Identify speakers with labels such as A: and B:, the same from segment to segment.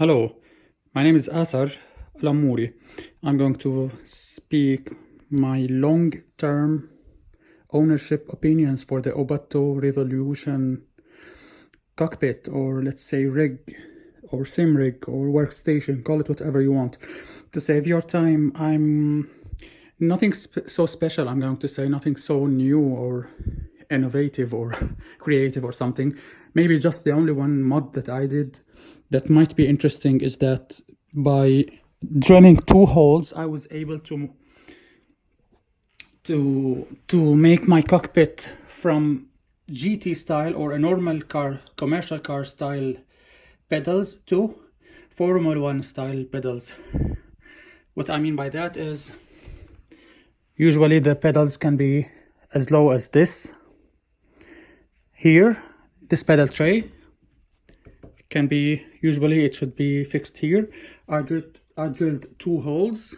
A: Hello, my name is Asar Lamouri. I'm going to speak my long-term ownership opinions for the Obato Revolution cockpit, or let's say rig, or sim rig, or workstation, call it whatever you want. To save your time, I'm nothing so special, I'm going to say, nothing so new or innovative or creative or something. Maybe just the only one mod that I did that might be interesting is that by drilling 2 holes, I was able to make my cockpit from GT style or a normal car, commercial car style pedals to Formula 1 style pedals. What I mean by that is usually the pedals can be as low as this. Here, this pedal tray can be, usually it should be fixed here. I drilled 2 holes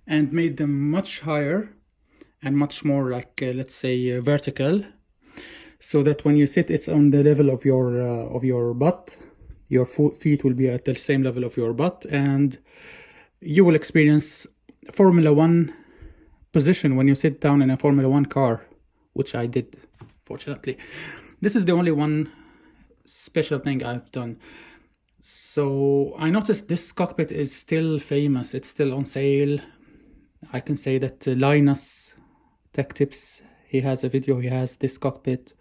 A: and made them much higher and much more like let's say vertical, so that when you sit, it's on the level of your butt. Your feet will be at the same level of your butt, and you will experience Formula 1 position when you sit down in a Formula 1 car, which I did, fortunately. This is the only one special thing I've done. So I noticed this cockpit is still famous, it's still on sale. I can say that Linus Tech Tips, he has a video, he has this cockpit.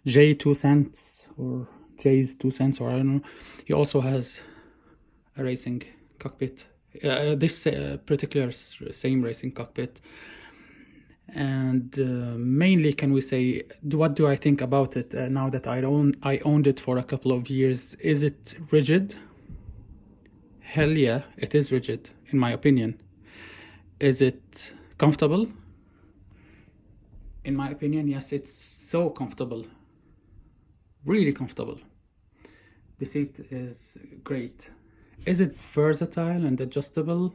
A: J2cents or J's 2 cents, or I don't know, he also has a racing cockpit, this particular same racing cockpit. And mainly, can we say, what do I think about it now that I owned it for a couple of years? Is it rigid? Hell yeah, it is rigid, in my opinion. Is it comfortable? In my opinion, yes, it's so comfortable. Really comfortable. The seat is great. Is it versatile and adjustable?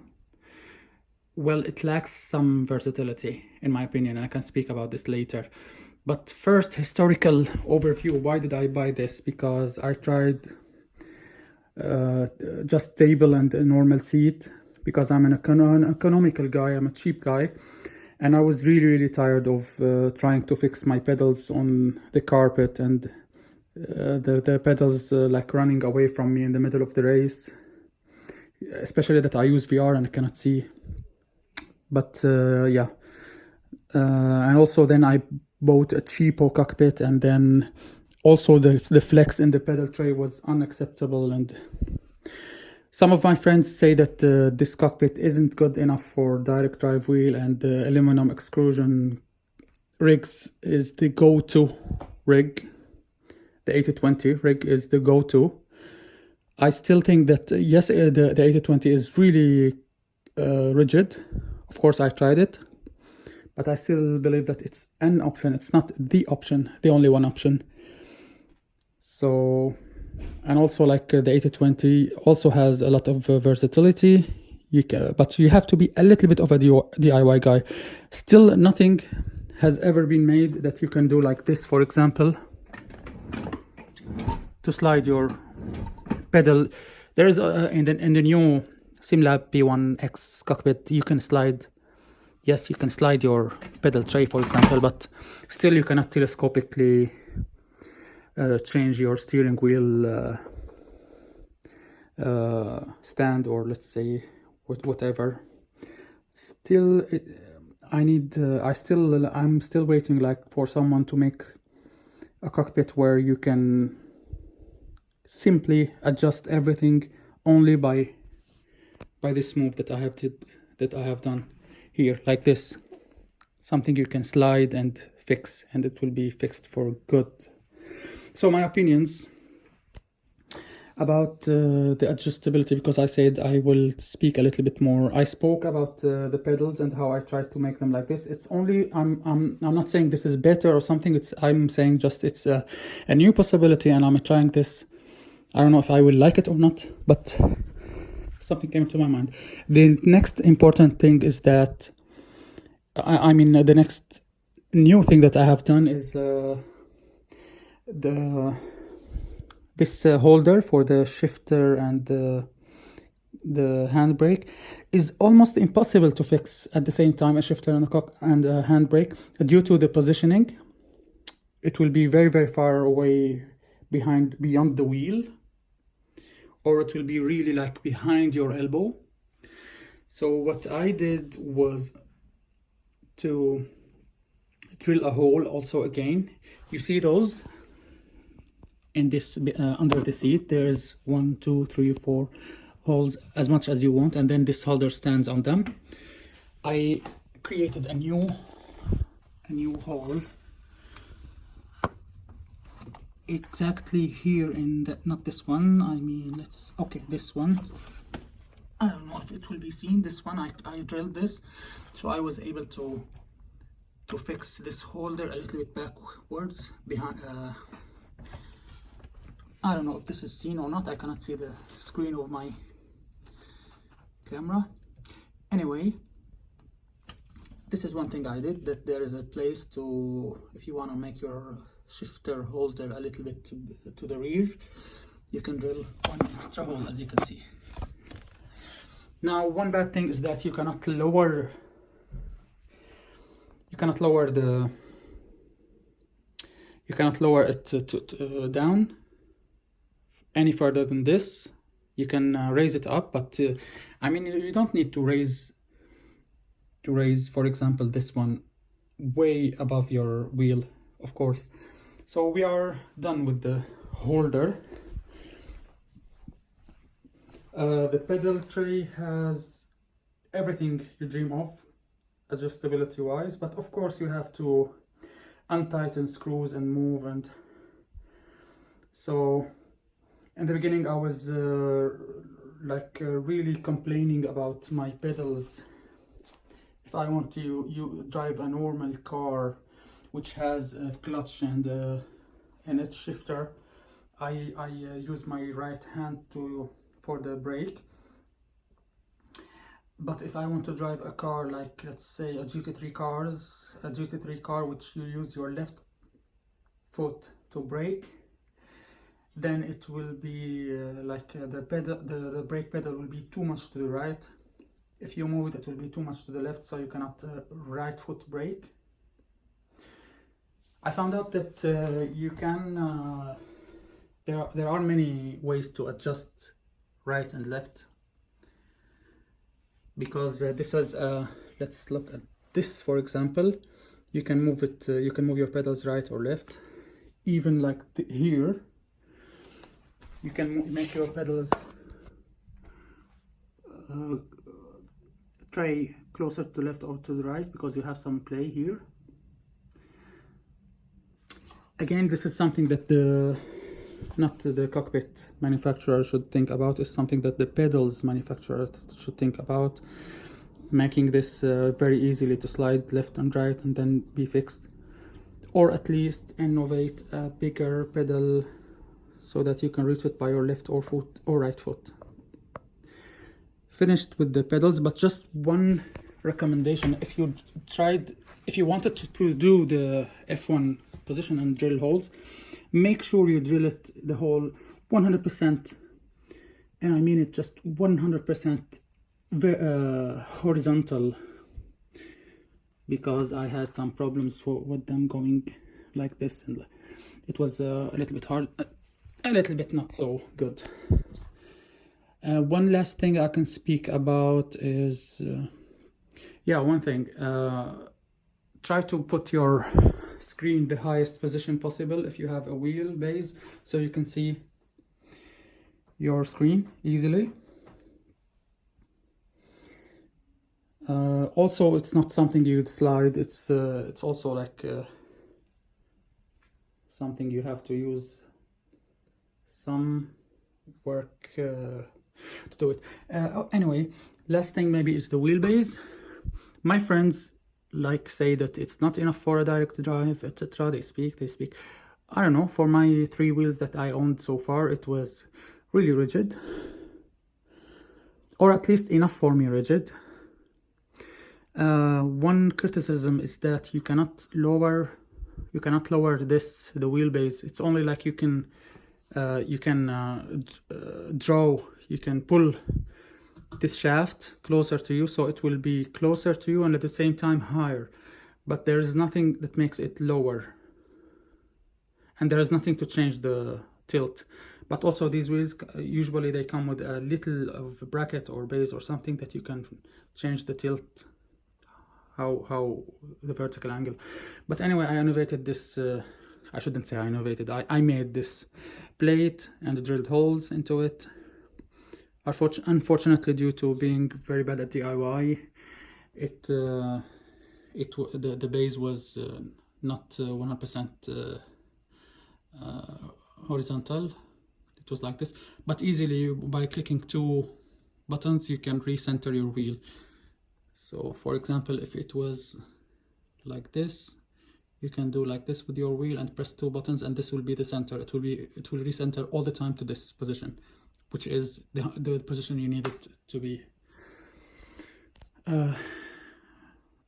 A: Well, it lacks some versatility, in my opinion, and I can speak about this later. But first, historical overview. Why did I buy this? Because I tried just table and a normal seat, because I'm an economical guy, I'm a cheap guy, and I was really tired of trying to fix my pedals on the carpet, and the pedals like running away from me in the middle of the race, especially that I use VR and I cannot see. But yeah, and also then I bought a cheapo cockpit, and then also the flex in the pedal tray was unacceptable. And some of my friends say that this cockpit isn't good enough for direct drive wheel, and the aluminum extrusion rigs is the go-to rig. The 8020 rig is the go-to. I still think that yes, the 8020 is really rigid. Of course, I tried it, but I still believe that it's an option. It's not the option, the only one option. So, and also like the 8020 also has a lot of versatility. But you have to be a little bit of a DIY guy. Still, nothing has ever been made that you can do like this, for example, to slide your pedal. There is in the new SimLab P1X cockpit, you can slide, yes, you can slide your pedal tray, for example, but still you cannot telescopically change your steering wheel stand, or let's say whatever. Still, I'm still waiting like for someone to make a cockpit where you can simply adjust everything only by this move that I have done here, like this. Something you can slide and fix, and it will be fixed for good. So my opinions about the adjustability, because I said I will speak a little bit more. I spoke about the pedals and how I tried to make them like this. It's only, I'm not saying this is better or something. I'm saying just it's a new possibility, and I'm trying this. I don't know if I will like it or not, but something came to my mind. The next important thing is that I mean the next new thing that I have done is the this holder for the shifter and the handbrake is almost impossible to fix at the same time, a shifter and a handbrake, due to the positioning. It will be very, very far away beyond the wheel, or it will be really like behind your elbow. So what I did was to drill a hole. Also, again, you see those in this under the seat, there's 1, 2, 3, 4 holes, as much as you want, and then this holder stands on them. I created a new hole exactly here in the, not this one, I mean, this one. I don't know if it will be seen, this one. I drilled this, so I was able to fix this holder a little bit backwards behind. I don't know if this is seen or not. I cannot see the screen of my camera. Anyway, this is one thing I did, that there is a place to, if you want to make your shifter holder a little bit to the rear, you can drill one extra hole, as you can see. Now, one bad thing is that you cannot lower it down any further than this. You can raise it up, but I mean, you don't need to raise, for example, this one way above your wheel, of course. So we are done with the holder. The pedal tray has everything you dream of, adjustability wise, but of course you have to untighten screws and move. And so in the beginning I was really complaining about my pedals. If I want to drive a normal car which has a clutch and its shifter, I use my right hand for the brake. But if I want to drive a car like, let's say, a GT3 car which you use your left foot to brake, then it will be the brake pedal will be too much to the right. If you move it, it will be too much to the left, so you cannot right foot brake. I found out that you can there are many ways to adjust right and left, because this is let's look at this, for example. You can move it, you can move your pedals right or left, even like here. You can make your pedals tray closer to the left or to the right, because you have some play here. Again, this is something that not the cockpit manufacturer should think about. It's something that the pedals manufacturer should think about, making this very easily to slide left and right and then be fixed, or at least innovate a bigger pedal so that you can reach it by your left or right foot. Finished with the pedals, but just one recommendation: if you wanted to do the F1 position and drill holes, make sure you drill it the hole 100%, and I mean it, just 100% horizontal, because I had some problems with them going like this, and it was a little bit hard, a little bit not so good. One last thing I can speak about is one thing, try to put your screen the highest position possible if you have a wheelbase, so you can see your screen easily. Also, it's not something you'd slide, it's also like something you have to use some work to do it. Anyway, last thing maybe is the wheelbase. My friends say that it's not enough for a direct drive, etc. They speak. I don't know, for my 3 wheels that I owned so far, it was really rigid, or at least enough for me rigid. One criticism is that you cannot lower the wheelbase. It's only like you can you can you can pull this shaft closer to you, so it will be closer to you and at the same time higher, but there is nothing that makes it lower, and there is nothing to change the tilt. But also these wheels usually they come with a little of a bracket or base or something that you can change the tilt, how the vertical angle. But anyway, I innovated this, I shouldn't say I innovated, I made this plate and drilled holes into it. Unfortunately, due to being very bad at DIY, the base was not 100% horizontal. It was like this, but easily by clicking 2 buttons you can recenter your wheel. So for example, if it was like this, you can do like this with your wheel and press 2 buttons, and this will be the center. It will recenter all the time to this position, which is the position you need it to be.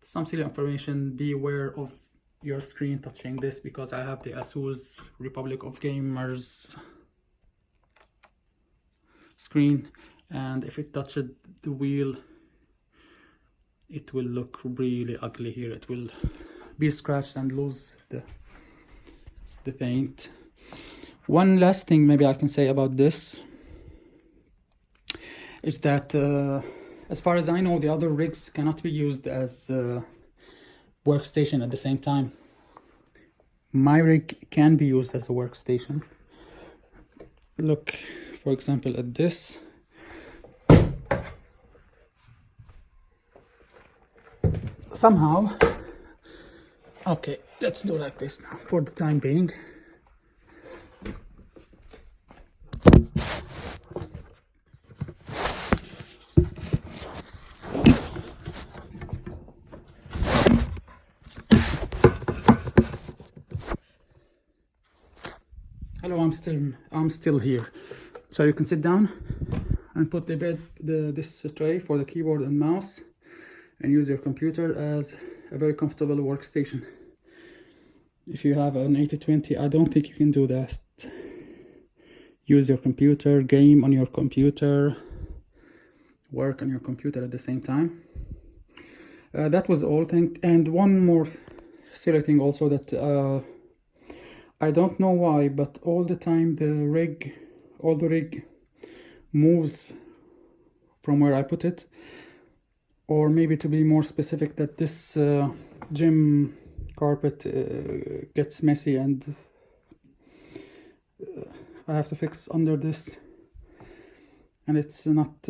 A: Some silly information: be aware of your screen touching this, because I have the ASUS Republic of Gamers screen, and if it touches the wheel, it will look really ugly here. It will be scratched and lose the paint. One last thing maybe I can say about this is that as far as I know, the other rigs cannot be used as workstation at the same time. My rig can be used as a workstation. Look, for example, at this. Somehow, okay, let's do like this now for the time being. Hello, I'm still here. So you can sit down and put this tray for the keyboard and mouse, and use your computer as a very comfortable workstation. If you have an 8020, I don't think you can do that. Use your computer, game on your computer, work on your computer at the same time. That was all. And one more silly thing also, that I don't know why, but all the time the rig moves from where I put it. Or maybe to be more specific, that this gym carpet gets messy, and I have to fix under this, and it's not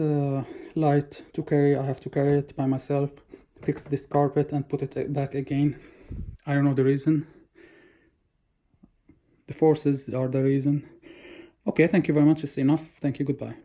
A: light to carry. I have to carry it by myself, fix this carpet and put it back again. I don't know the reason. The forces are the reason. Okay, thank you very much. It's enough. Thank you. Goodbye.